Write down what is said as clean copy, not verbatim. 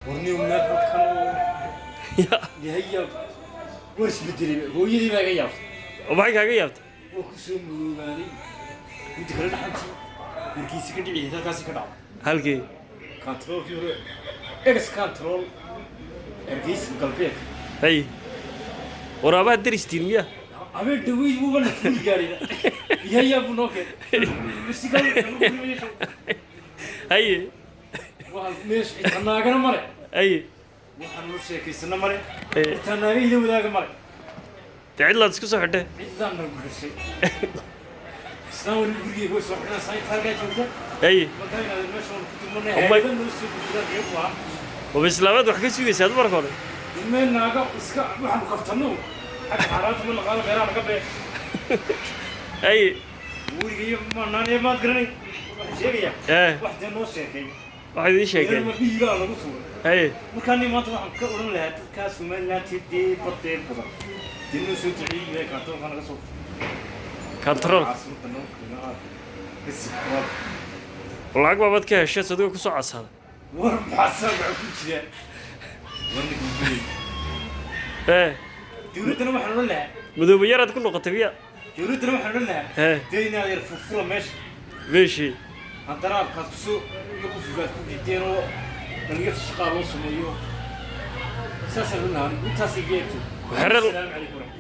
ورني ومنك كانوا يهيا ورش بدري هو يدي ما جايب ومعك حاجة يابت وكسوم مالي وتكرر حنتي الكيس كده عيدا كاسي كده هالكي كنترول كيورو إكس كنترول الكيس قلبك هاي ورابع درستين ميا أبي دوي مو بنا فول جاري يهيا بنوكه بس كان هاي مش أنا كنا مرة هاي waxaan u sheekaysanaa mare tanaagiida wadaaga mare تعال لا تسكت صحته cidaan mar gurshay isna wali gurigeyga way soo xidhnaa saayid halkaa joogta هاي markaa inaad meeshaan ku tumanay Oh my- hay'adan noo soo gudbidaan reer waa وبسلامات وحكي سوي ساد بركون ilmeen naaga iska waxaan kaftano xagga xaaraanta ma laqaado beeraha naga bee هاي weligayo maanaan ee maad garanay waxaan sheegayaa ايه wax dee noo sheekay واحد يشيك ilma dhiigaa lagu tuuray هاي markaan maanta waxaan ka odhan lahaa dadkaa somalilanteed dee badeen badan dee noo soo duceeyey kaartoonka naga soo كنترول caasimada noo keenaa bisi waa والله عقب بدك هالشيء صدق كسر عصا war maxaa saamaca ku jira warna gudbiyey ايه dawladdana waxaan odhan lahaa مذوب يرد كله قطبية dawladdana waxaan odhan lahaa ايه dee inaad yar furfura meesha ماشي haddana aadkaad kusoo lagu fugaad ku diideen oo dhalinyarta shaqaa loo sameeyo saasaan odhan lahaa intaasay geegto وحرر asalaamu calaykum waraxmatullahi